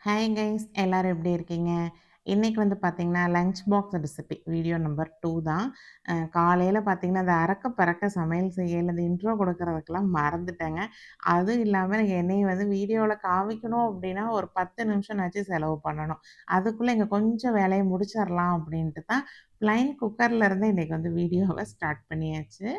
Hi guys எல்லாரும் எப்படி இருக்கீங்க? இன்னைக்கு வந்து பார்த்தீங்கன்னா, lunch box recipe video number 2 தான். காலையில பார்த்தீங்கன்னா, அந்த அறக்க பறக்க சமையல் செய்யல அந்த இன்ட்ரோ கொடுக்கறதுக்கெல்லாம் மறந்துட்டேங்க. அதுவும் இல்லாம என்னைய வந்து வீடியோல காமிக்கணும் அப்படின்னா, ஒரு 10 நிமிஷம்னாச்சும் செலவு பண்ணணும். அதுக்குள்ள இங்க கொஞ்சம் வேலைய முடிச்சிரலாம் அப்படின்ட்டு தான் ப்ளைன் குக்கர்ல இருந்து இன்னைக்கு வந்து வீடியோவ ஸ்டார்ட் பண்ணியாச்சு.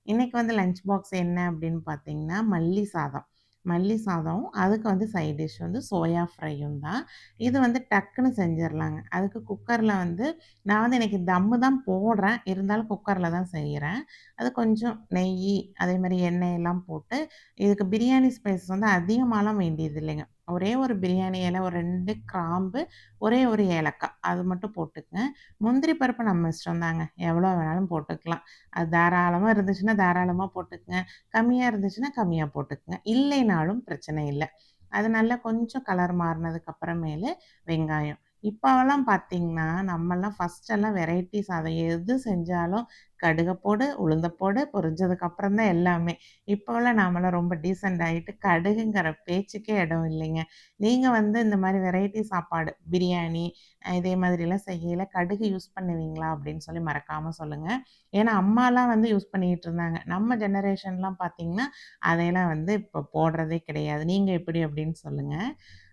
இன்னைக்கு வந்து லஞ்ச் பாக்ஸ் என்ன அப்படின்னு பார்த்தீங்கன்னா, மல்லி சாதம். மல்லி சாதம், அதுக்கு வந்து சைட் டிஷ் வந்து சோயா ஃப்ரையும் தான். இது வந்து டக்குன்னு செஞ்சிரலாங்க. அதுக்கு குக்கர்ல வந்து நான் வந்து இன்னைக்கு தம்மு தான் போடுறேன். இருந்தாலும் குக்கர்ல தான் செய்றேன். அது கொஞ்சம் நெய்யி, அதேமாரி எண்ணெய் எல்லாம் போட்டு, இதுக்கு பிரியாணி ஸ்பைசஸ் வந்து அதிகமாலாம் வேண்டியது இல்லைங்க. ஒரே ஒரு பிரியாணி இலை, ஒரு 2 கிராம்பு, ஒரே ஒரு ஏலக்காய். அது மட்டும் போட்டுக்கங்க. முந்திரி பருப்பு நம்ம இஷ்டம் தாங்க. எவ்வளோ வேணாலும் போட்டுக்கலாம். அது தாராளமா இருந்துச்சுன்னா தாராளமா போட்டுக்கங்க. கம்மியா இருந்துச்சுன்னா கம்மியா போட்டுக்கங்க. இல்லைனாலும் பிரச்சனை இல்ல. அது நல்லா கொஞ்சம் கலர் மாறுனதுக்கு அப்புறமேலு வெங்காயம். இப்பவெல்லாம் பார்த்தீங்கன்னா, நம்மலாம் ஃபர்ஸ்ட்டெல்லாம் வெரைட்டி சாதம் எது செஞ்சாலும் கடுக போடு, உளுந்த போடு, பொரிஞ்சதுக்கு அப்புறம் தான் எல்லாமே. இப்போலாம் நாமெல்லாம் ரொம்ப டீசென்ட் ஆயிட்டு கடுகுங்கிற பேச்சுக்கே இடம் இல்லைங்க. நீங்க வந்து இந்த மாரி வெரைட்டி சாப்பாடு, பிரியாணி இதே மாதிரிலாம் செய்யல கடுகு யூஸ் பண்ணுவீங்களா? அப்படின்னு சொல்லி மறக்காம சொல்லுங்க. ஏன்னா, அம்மாலாம் வந்து யூஸ் பண்ணிட்டு இருந்தாங்க. நம்ம ஜெனரேஷன்லாம் பார்த்தீங்கன்னா, அதையெல்லாம் வந்து இப்போ போடுறதே கிடையாது. நீங்க எப்படி அப்படின்னு சொல்லுங்க.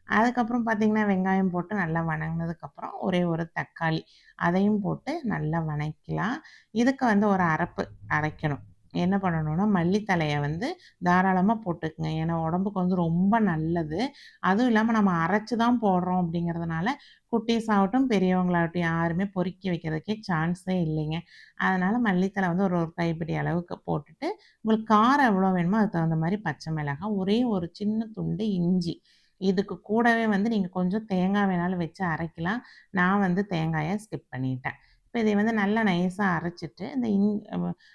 அதுக்கப்புறம் பார்த்தீங்கன்னா, வெங்காயம் போட்டு நல்லா வணங்குனதுக்கப்புறம், ஒரே ஒரு தக்காளி. அதையும் போட்டு நல்லா வணக்கலாம். இதுக்கு வந்து ஒரு அரைப்பு அரைக்கணும். என்ன பண்ணணும்னா, மல்லி தழைய வந்து தாராளமா போட்டுக்கங்க. ஏன்னா, உடம்புக்கு வந்து ரொம்ப நல்லது. அதுவும் இல்லாம நம்ம அரைச்சு தான் போடுறோம் அப்படிங்கிறதுனால, குட்டீஸ் ஆகட்டும், பெரியவங்களாகட்டும் யாருமே பொறுக்கி வைக்கிறதுக்கே சான்ஸே இல்லைங்க. அதனால மல்லித்தழை வந்து ஒரு ஒரு கைப்பிடி அளவுக்கு போட்டுட்டு, உங்களுக்கு காரம் எவ்வளோ வேணுமோ அதுக்கு தகுந்த மாரி பச்சை மிளகாய், ஒரே ஒரு சின்ன துண்டு இஞ்சி. இதுக்கு கூடவே வந்து நீங்க கொஞ்சம் தேங்காய் வேணாலும் வச்சு அரைக்கலாம். நான் வந்து தேங்காய ஸ்கிப் பண்ணிட்டேன். இப்ப இதை வந்து நல்லா நைஸா அரைச்சுட்டு, இந்த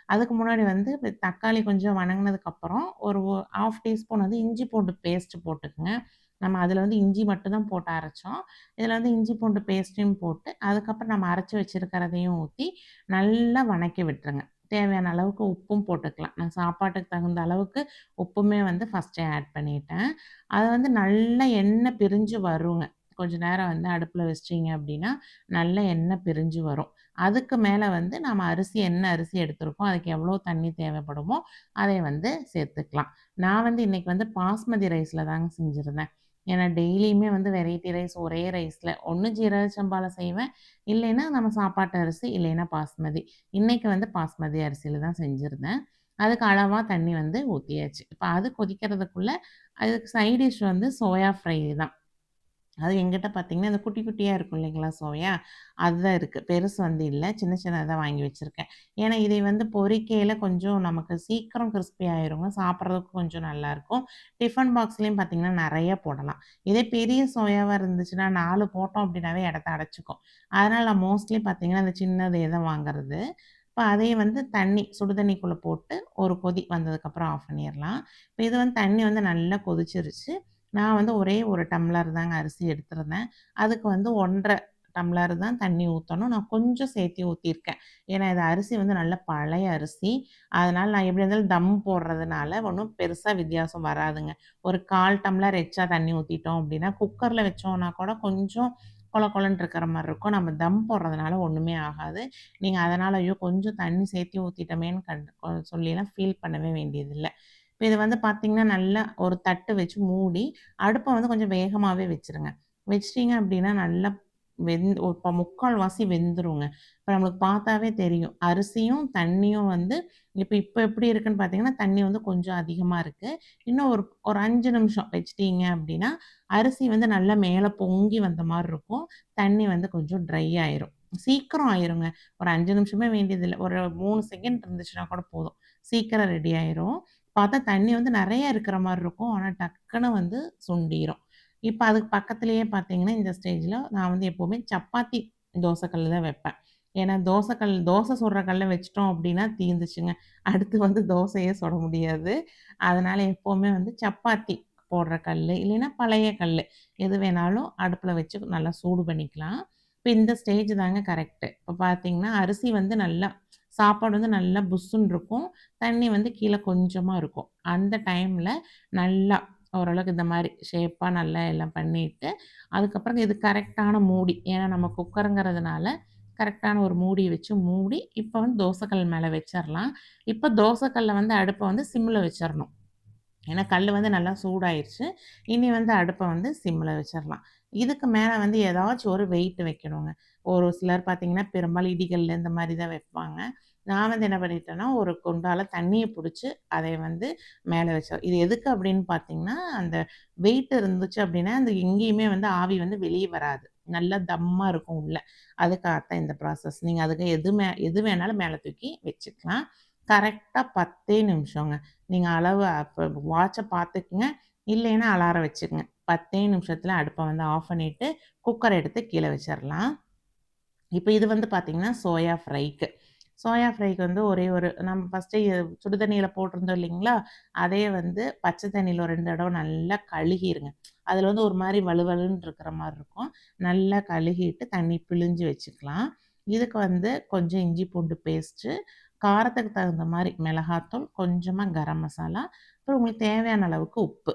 அதுக்கு முன்னாடி வந்து இப்ப தக்காளி கொஞ்சம் வணங்குனதுக்கப்புறம், ஒரு 1/2 டீஸ்பூன் வந்து இஞ்சி பூண்டு பேஸ்ட் போட்டுக்கங்க. நம்ம அதில வந்து இஞ்சி மட்டும் தான் போட்டு அரைச்சோம். இதில வந்து இஞ்சி பூண்டு பேஸ்ட்டையும் போட்டு, அதுக்கப்புறம் நம்ம அரைச்சு வச்சிருக்கிறதையும் ஊத்தி, நல்லா வணக்கி விட்டுருங்க. தேவையான அளவுக்கு உப்பும் போட்டுக்கலாம். நான் சாப்பாட்டுக்கு தகுந்த அளவுக்கு உப்புமே வந்து ஃபர்ஸ்ட்டே ஆட் பண்ணிட்டேன். அது வந்து நல்லா எண்ணெய் பிரிஞ்சு வருங்க. கொஞ்ச நேரம் வந்து அடுப்புல வச்சுட்டீங்க அப்டின்னா, நல்ல எண்ணெய் பிரிஞ்சு வரும். அதுக்கு மேல வந்து நம்ம அரிசி என்ன அரிசி எடுத்திருக்கோம், அதுக்கு எவ்வளோ தண்ணி தேவைப்படுமோ, அதை வந்து சேர்த்துக்கலாம். நான் வந்து இன்னைக்கு வந்து பாஸ்மதி ரைஸ்ல தாங்க செஞ்சிருந்தேன். ஏன்னா டெய்லியுமே வந்து வெரைட்டி ரைஸ் ஒரே ரைஸ்ல ஒண்ணு ஜீரக சம்பால செய்வேன். இல்லைன்னா நம்ம சாப்பாட்டு அரிசி, இல்லைன்னா பாஸ்மதி. இன்னைக்கு வந்து பாஸ்மதி அரிசியில தான் செஞ்சிருந்தேன். அதுக்கு அளவா தண்ணி வந்து ஊத்தியாச்சு. இப்ப அது கொதிக்கிறதுக்குள்ள அதுக்கு சைட் டிஷ் வந்து சோயா ஃப்ரை தான். அது என்கிட்ட பார்த்தீங்கன்னா, இந்த குட்டி குட்டியா இருக்கும் இல்லைங்களா சோயா, அதுதான் இருக்கு. பெருசு வந்து இல்ல. சின்ன சின்னதா வாங்கி வச்சிருக்கேன். ஏன்னா, இதை வந்து பொரிக்கையில கொஞ்சம் நமக்கு சீக்கிரம் கிரிஸ்பி ஆயிருங்க. சாப்பிடுறதுக்கு கொஞ்சம் நல்லாயிருக்கும். டிஃபன் பாக்ஸ்லயும் பார்த்தீங்கன்னா, நெறைய போடலாம். இதே பெரிய சோயாவா இருந்துச்சுன்னா, 4 போட்டோம் அப்படின்னாவே இடத்த அடைச்சுக்கும். அதனால நான் மோஸ்ட்லி பார்த்தீங்கன்னா, அந்த சின்னதே தான் வாங்குறது. இப்ப அதையும் வந்து சுடு தண்ணிக்குள்ள போட்டு ஒரு கொதி வந்ததுக்கப்புறம் ஆஃப் பண்ணிறலாம். இப்ப இது வந்து தண்ணி வந்து நல்லா கொதிச்சிருச்சு. நான் வந்து ஒரே 1 டம்ளர் தாங்க அரிசி எடுத்திருந்தேன். அதுக்கு வந்து 1 1/2 டம்ளர் தான் தண்ணி ஊத்தணும். நான் கொஞ்சம் சேர்த்தி ஊத்தியிருக்கேன். ஏன்னா, இது அரிசி வந்து நல்ல பழைய அரிசி. அதனால நான் எப்படி இருந்தாலும் தம் போடுறதுனால ஒண்ணும் பெருசா வித்தியாசம் வராதுங்க. ஒரு 1/4 டம்ளர் எக்ஸ்ட்ரா தண்ணி ஊத்திட்டோம் அப்படின்னா, குக்கர்ல வச்சோம்னா கூட கொஞ்சம் கொல கொலன்னு இருக்கிற மாரி இருக்கும். நம்ம தம் போடுறதுனால ஒண்ணுமே ஆகாது. நீங்க அதனால, ஐயோ! கொஞ்சம் தண்ணி சேர்த்தி ஊத்திட்டோமேன்னு சொல்லிலாம் ஃபீல் பண்ணவே வேண்டியதில்ல. இப்ப இது வந்து பார்த்தீங்கன்னா, நல்லா ஒரு தட்டு வச்சு மூடி, அடுப்ப வந்து கொஞ்சம் வேகமாவே வச்சுருங்க. வச்சுட்டீங்க அப்டின்னா, நல்லா இப்ப 3/4 வாசி வெந்துருங்க. இப்ப நம்மளுக்கு பார்த்தாவே தெரியும். அரிசியும், தண்ணியும் வந்து இப்ப எப்டி இருக்குன்னு பார்த்தீங்கன்னா, தண்ணி வந்து கொஞ்சம் அதிகமா இருக்கு. இன்னும் ஒரு ஒரு 5 நிமிஷம் வச்சுட்டீங்க அப்டின்னா, அரிசி வந்து நல்லா மேல பொங்கி வந்த மாரி இருக்கும். தண்ணி வந்து கொஞ்சம் ட்ரை ஆயிரும். சீக்கிரம் ஆயிருங்க. ஒரு 5 நிமிஷமே வேண்டியதில்ல. ஒரு 3 செகண்ட் இருந்துச்சுன்னா கூட போதும். சீக்கிரம் ரெடி ஆயிரும். பார்த்தா தண்ணி வந்து நெறைய இருக்கிற மாரி இருக்கும். ஆனா டக்குனு வந்து சுண்டிரும். இப்ப அதுக்கு பக்கத்திலேயே பார்த்தீங்கன்னா, இந்த ஸ்டேஜ்ல நான் வந்து எப்பவுமே சப்பாத்தி தோசை கல்லு தான் வைப்பேன். ஏன்னா தோசை சுடுற கல்ல வச்சுட்டோம் அப்டின்னா தீர்ந்துச்சுங்க. அடுத்து வந்து தோசையே சுட முடியாது. அதனால எப்பவுமே வந்து சப்பாத்தி போடுற கல்லு, இல்லைன்னா பழைய கல்லு எது வேணாலும் அடுப்புல வச்சு நல்லா சூடு பண்ணிக்கலாம். இப்ப இந்த ஸ்டேஜ் தாங்க கரெக்ட்டு. இப்ப பார்த்தீங்கன்னா, அரிசி வந்து நல்லா சாப்பாடு வந்து நல்லா புஸ்ஸுன்னு இருக்கும். தண்ணி வந்து கீழ கொஞ்சமா இருக்கும். அந்த டைம்ல நல்லா ஓரளவுக்கு இந்த மாரி ஷேப்பா நல்லா எல்லாம் பண்ணிட்டு, அதுக்கப்புறம் இது கரெக்ட்டான மூடி. ஏன்னா நம்ம குக்கருங்கிறதுனால, கரெக்ட்டான ஒரு மூடி வச்சு மூடி, இப்ப வந்து தோசைக்கல் மேல வச்சரலாம். இப்ப தோசைக்கல்ல வந்து அடுப்ப வந்து சிம்ல வச்சரணும். ஏன்னா கல்லு வந்து நல்லா சூடாயிருச்சு. இனி வந்து அடுப்ப வந்து சிம்ல வச்சிரலாம். இதுக்கு மேல வந்து ஏதாச்சும் ஒரு வெயிட் வைக்கணுங்க. ஒரு சிலர் பார்த்தீங்கன்னா, பெரும்பாலும் இடிகல்ல இந்த மாரி தான் வைப்பாங்க. நான் வந்து என்ன பண்ணிட்டேன்னா, ஒரு குண்டால தண்ணிய புடிச்சு, அதை வந்து மேல வச்சேன். இது எதுக்கு அப்படின்னு பார்த்தீங்கன்னா, அந்த வெயிட் இருந்துச்சு அப்படின்னா, அந்த எங்கேயுமே வந்து ஆவி வந்து வெளிய வராது. நல்லா தம்மா இருக்கும் உள்ள. அதுக்காகத்தான் இந்த ப்ராசஸ். நீங்க அதுக்கு எது வேணாலும் மேல தூக்கி வச்சுக்கலாம். கரெக்ட்டா 10 நிமிஷங்க. நீங்க அளவு அப்ப வாட்ச பார்த்துக்குங்க. இல்லைன்னா அலாரம் வச்சுக்கங்க. 10 நிமிஷத்துல அடுப்ப வந்து ஆஃப் பண்ணிட்டு, குக்கர எடுத்து கீழ வச்சிரலாம். இப்ப இது வந்து பார்த்தீங்கன்னா, சோயா ஃப்ரைக்கு. சோயா ஃப்ரைக்கு வந்து ஒரே ஒரு நம்ம ஃபர்ஸ்ட்டே சுடு தண்ணீல போட்டிருந்தோம் இல்லைங்களா? அதே வந்து பச்சை தண்ணீல ஒரு 2 தடவ நல்லா கழுகிருங்க. அதுல வந்து ஒரு மாரி வழுவழுன்னு இருக்கிற மாரி இருக்கும். நல்லா கழுகிட்டு தண்ணி பிழிஞ்சு வச்சுக்கலாம். இதுக்கு வந்து கொஞ்சம் இஞ்சி பூண்டு பேஸ்ட்டு, காரத்துக்கு தகுந்த மாரி மிளகாத்தூள், கொஞ்சமா கரம் மசாலா, அப்புறம் உங்களுக்கு தேவையான அளவுக்கு உப்பு.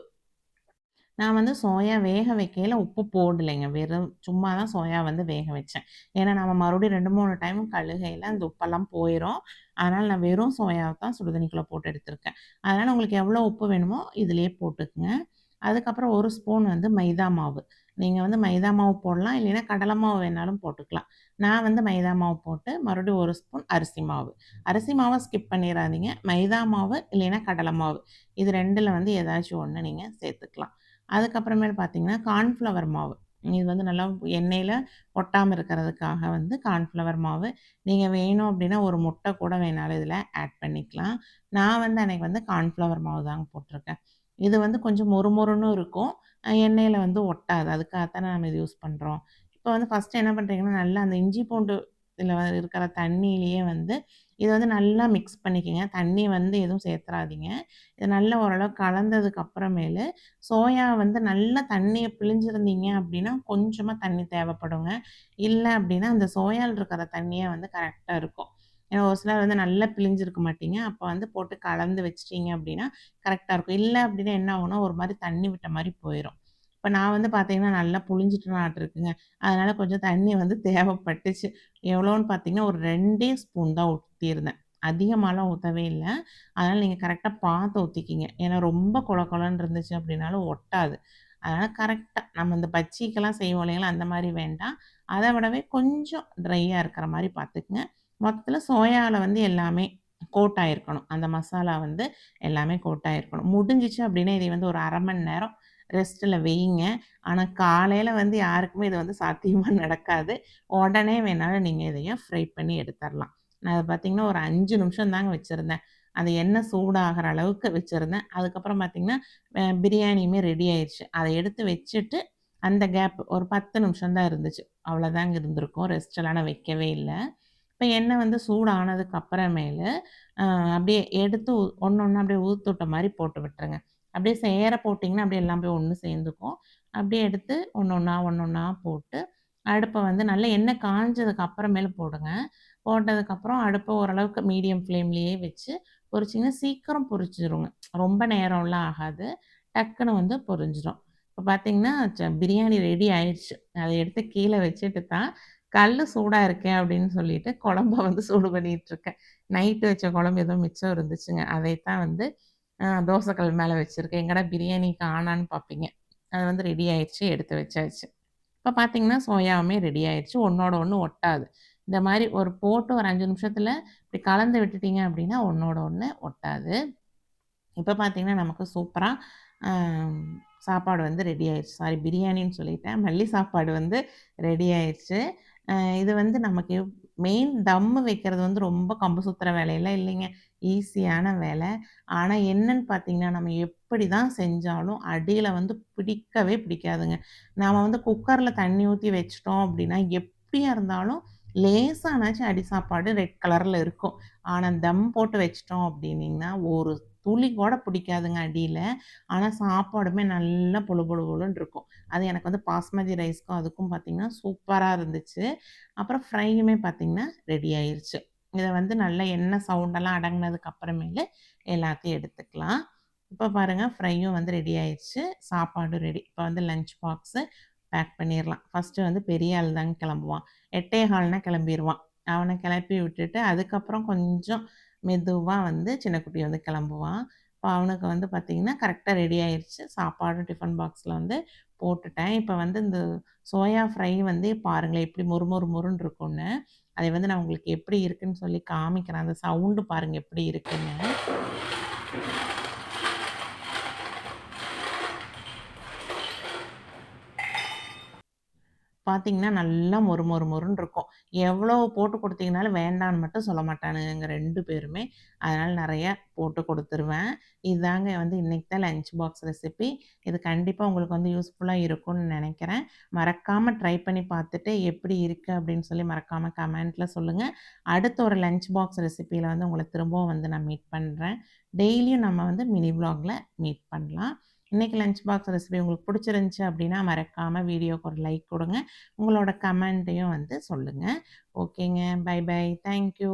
நான் வந்து சோயா வேக வைக்கையில உப்பு போடலைங்க. வெறும் சும்மா தான் சோயா வந்து வேக வச்சேன். ஏன்னா நம்ம மறுபடியும் 2, 3 டைம் கழுகையில அந்த உப்பெல்லாம் போயிரும். அதனால நான் வெறும் சோயாவ தான் சுடு தண்ணிக்குள்ள போட்டு எடுத்திருக்கேன். அதனால உங்களுக்கு எவ்வளோ உப்பு வேணுமோ இதிலேயே போட்டுக்கங்க. அதுக்கப்புறம் 1 ஸ்பூன் வந்து மைதா மாவு. நீங்க வந்து மைதா மாவு போடலாம். இல்லைன்னா கடலை மாவு வேணாலும் போட்டுக்கலாம். நான் வந்து மைதா மாவு போட்டு மறுபடியும் 1 ஸ்பூன் அரிசி மாவு. அரிசி மாவ ஸ்கிப் பண்ணிறாதீங்க. மைதா மாவு இல்லைன்னா கடலை மாவு. இது 2ல வந்து ஏதாச்சும் ஒண்ணு நீங்க சேர்த்துக்கலாம். அதுக்கப்புறமேல் பார்த்தீங்கன்னா, கார்ன்ஃப்ளவர் மாவு. இது வந்து நல்லா எண்ணெயில ஒட்டாம இருக்கிறதுக்காக வந்து கார்ன்ஃப்ளவர் மாவு. நீங்க வேணும் அப்டின்னா, ஒரு முட்டை கூட வேணாலும் இதில ஆட் பண்ணிக்கலாம். நான் வந்து அன்னைக்கு வந்து கார்ன்ஃப்ளவர் மாவு தாங்க போட்டிருக்கேன். இது வந்து கொஞ்சம் மொறுமொறுன்னு இருக்கும். எண்ணெயில வந்து ஒட்டாது. அதுக்காகத்தானே நம்ம இது யூஸ் பண்றோம். இப்ப வந்து ஃபர்ஸ்ட்டு என்ன பண்றீங்கன்னா, நல்லா அந்த இஞ்சி பூண்டு இதில இருக்கிற தண்ணீலயே வந்து இத வந்து நல்லா மிக்ஸ் பண்ணிக்கங்க. தண்ணி வந்து எதுவும் சேர்த்துறாதீங்க. இது நல்லா ஓரளவு கலந்ததுக்கு அப்புறமேலு சோயா வந்து நல்லா தண்ணிய பிழிஞ்சிருந்தீங்க அப்டின்னா, கொஞ்சமா தண்ணி தேவைப்படுங்க. இல்ல அப்டின்னா, அந்த சோயால இருக்கிற தண்ணியே வந்து கரெக்ட்டா இருக்கும். ஏன்னா ஒரு சிலர் வந்து நல்லா பிழிஞ்சிருக்க மாட்டீங்க. அப்ப வந்து போட்டு கலந்து வச்சுட்டீங்க அப்டின்னா, கரெக்ட்டா இருக்கும். இல்ல அப்டின்னா என்ன ஆகும்னா, ஒரு மாரி தண்ணி விட்ட மாரி போயிரும். இப்ப நான் வந்து பார்த்தீங்கன்னா, நல்லா புழிஞ்சிட்டனாட்டுருக்குங்க. அதனால கொஞ்சம் தண்ணி வந்து தேவைப்பட்டுச்சு. எவ்வளோன்னு பார்த்தீங்கன்னா, ஒரு 2 ஸ்பூன் தான் ஊத்தியிருந்தேன். அதிகமாலாம் ஊத்தவே இல்ல. அதனால நீங்க கரெக்ட்டா பார்த்து ஊத்திக்கிங்க. ஏன்னா ரொம்ப கொழ கொழன்னு இருந்துச்சு அப்டின்னாலும் ஒட்டாது. அதனால கரெக்ட்டா நம்ம இந்த பஜ்ஜிக்கெல்லாம் செய்வோம் இல்லைங்களா? அந்த மாரி வேண்டாம். அத விடவே கொஞ்சம் ட்ரையா இருக்கிற மாரி பார்த்துக்குங்க. மொத்தத்தில சோயால வந்து எல்லாமே கோட் ஆயிருக்கணும். அந்த மசாலா வந்து எல்லாமே கோட் ஆயிருக்கணும். முடிஞ்சுச்சு அப்டின்னா, இதை வந்து ஒரு 1/2 மணி நேரம் ரெஸ்ட்ல வையுங்க. ஆனா காலையில வந்து யாருக்குமே இது வந்து சாத்தியமா நடக்காது. உடனே வேணாலும் நீங்க இதைய ஃப்ரை பண்ணி எடுத்தரலாம். நான் அத பார்த்தீங்கன்னா, ஒரு 5 நிமிஷம் தாங்க வச்சிருந்தேன். அந்த எண்ணெய் சூடாகுற அளவுக்கு வச்சிருந்தேன். அதுக்கப்புறம் பார்த்தீங்கன்னா, பிரியாணியுமே ரெடி ஆயிருச்சு. அத எடுத்து வச்சுட்டு, அந்த கேப் ஒரு 10 நிமிஷம் தான் இருந்துச்சு. அவ்வளோதாங்க இருந்திருக்கும். ரெஸ்ட்லாம் நான் வைக்கவே இல்ல. இப்ப எண்ணெய் வந்து சூடானதுக்கு அப்புறமேலு, அ அப்படியே எடுத்து ஒண்ணு ஒண்ணா அப்படியே ஊத்துட்ட மாரி போட்டு விட்டுருங்க. அப்படியே சேர போட்டீங்கன்னா, அப்படியே எல்லாம் போய் ஒண்ணு சேர்ந்துக்கும். அப்படியே எடுத்து ஒண்ணு ஒண்ணா, ஒண்ணு ஒண்ணா போட்டு, அடுப்ப வந்து நல்லா எண்ணெய் காஞ்சதுக்கு அப்புறமேலு போடுங்க. போட்டதுக்கப்புறம் அடுப்ப ஓரளவுக்கு மீடியம் ஃப்ளேம்லயே வச்சு பொரிச்சீங்கன்னா, சீக்கிரம் பொரிச்சிருங்க. ரொம்ப நேரம்லாம் ஆகாது. டக்குனு வந்து பொரிஞ்சிரும். இப்ப பார்த்தீங்கன்னா, பிரியாணி ரெடி ஆயிருச்சு. அத எடுத்து கீழ வச்சுட்டு தான், "கல்லு சூடா இருக்கே" அப்படின்னு சொல்லிட்டு குழம்ப வந்து சூடு பண்ணிட்டுருக்கேன். நைட்டு வச்ச குழம்பு ஏதோ மிச்சம் இருந்துச்சுங்க. அதைத்தான் வந்து தோசை கல் மேல வச்சிருக்கேன். எங்கடா பிரியாணி காணான்னு பார்ப்பீங்க. அது வந்து ரெடி ஆயிருச்சு. எடுத்து வச்சாச்சு. இப்ப பார்த்தீங்கன்னா, சோயாவுமே ரெடி ஆயிருச்சு. ஒண்ணோட ஒண்ணு ஒட்டாது. இந்த மாரி ஒரு போட்டு ஒரு 5 நிமிஷத்துல இப்டி கலந்து விட்டுட்டீங்க அப்டின்னா, ஒண்ணோட ஒண்ணு ஒட்டாது. இப்ப பார்த்தீங்கன்னா, நமக்கு சூப்பரா அ சாப்பாடு வந்து ரெடி ஆயிருச்சு. சாரி பிரியாணின்னு சொல்லிட்டேன். மல்லி சாப்பாடு வந்து ரெடி ஆயிருச்சு. இது வந்து நமக்கு மெயின் தம்மு வைக்கிறது வந்து ரொம்ப கம்பு சுத்துற வேலையெல்லாம் இல்லைங்க. ஈஸியான வேல. ஆனா என்னன்னு பார்த்தீங்கன்னா, நம்ம எப்படி தான் செஞ்சாலும் அடியில வந்து பிடிக்கவே பிடிக்காதுங்க. நாம வந்து குக்கர்ல தண்ணி ஊத்தி வச்சுட்டோம் அப்படின்னா, எப்படியா இருந்தாலும் லேசானாச்சும் அடி சாப்பாடு ரெட் கலர்ல இருக்கும். ஆனா தம் போட்டு வச்சுட்டோம் அப்படின்னீங்கன்னா, ஒரு துளி கூட பிடிக்காதுங்க அடியில. ஆனா சாப்பாடுமே நல்லா பொழு பொழு பொழுன்னு இருக்கும். அது எனக்கு வந்து பாஸ்மதி ரைஸ்க்கும் அதுக்கும் பார்த்தீங்கன்னா, சூப்பரா இருந்துச்சு. அப்புறம் ஃப்ரையுமே பார்த்தீங்கன்னா, ரெடி ஆயிருச்சு. இத வந்து நல்லா எண்ணெய் சவுண்டெல்லாம் அடங்குனதுக்கு அப்புறமேலு எல்லாத்தையும் எடுத்துக்கலாம். இப்போ பாருங்க ஃப்ரையும் வந்து ரெடி ஆயிடுச்சு. சாப்பாடும் ரெடி. இப்போ வந்து லஞ்ச் பாக்ஸு பேக் பண்ணிரலாம். ஃபர்ஸ்ட்டு வந்து பெரிய ஆள் தாங்க கிளம்புவான். 8:15ன்னா கிளம்பிருவான். அவன கிளப்பி விட்டுட்டு, அதுக்கப்புறம் கொஞ்சம் மெதுவா வந்து சின்ன குட்டி வந்து கிளம்புவான். இப்போ அவனுக்கு வந்து பார்த்தீங்கன்னா, கரெக்ட்டா ரெடி ஆயிருச்சு. சாப்பாடும் டிஃபன் பாக்ஸ்ல வந்து போட்டுட்டேன். இப்போ வந்து இந்த சோயா ஃப்ரை வந்து பாருங்களேன், எப்படி மொறு மொறு மொறுன்னு இருக்கும்னு. அதை வந்து நான் உங்களுக்கு எப்படி இருக்குன்னு சொல்லி காமிக்கிறேன். அந்த சவுண்டு பாருங்க எப்படி இருக்குன்னு. பார்த்தீங்கன்னா, நல்லா மொறு மொறு மொறுன்னு இருக்கும். எவ்வளோ போட்டு குடுத்தீங்கனாலும் வேண்டான்னு மட்டும் சொல்ல மாட்டானுங்கங்க 2 பேருமே. அதனால நெறைய போட்டு குடுத்துருவேன். இதாங்க வந்து இன்னைக்கு தான் லஞ்ச் பாக்ஸ் ரெசிபி. இது கண்டிப்பா உங்களுக்கு வந்து யூஸ்ஃபுல்லா இருக்கும்னு நெனைக்கிறேன். மறக்காம ட்ரை பண்ணி பார்த்துட்டு எப்படி இருக்கு அப்படின்னு சொல்லி மறக்காம கமெண்ட்ல சொல்லுங்க. அடுத்த ஒரு லஞ்ச் பாக்ஸ் ரெசிபில வந்து உங்கள திரும்பவும் வந்து நான் மீட் பண்றேன். டெய்லியும் நம்ம வந்து மினி வ்ளாக்ல மீட் பண்ணலாம். இன்னைக்கு லஞ்ச் பாக்ஸ் ரெசிபி உங்களுக்கு பிடிச்சிருந்துச்சு அப்படின்னா, மறக்காம வீடியோக்கு ஒரு லைக் குடுங்க. உங்களோட கமெண்ட்டையும் வந்து சொல்லுங்க. ஓகேங்க. Bye bye. Thank you.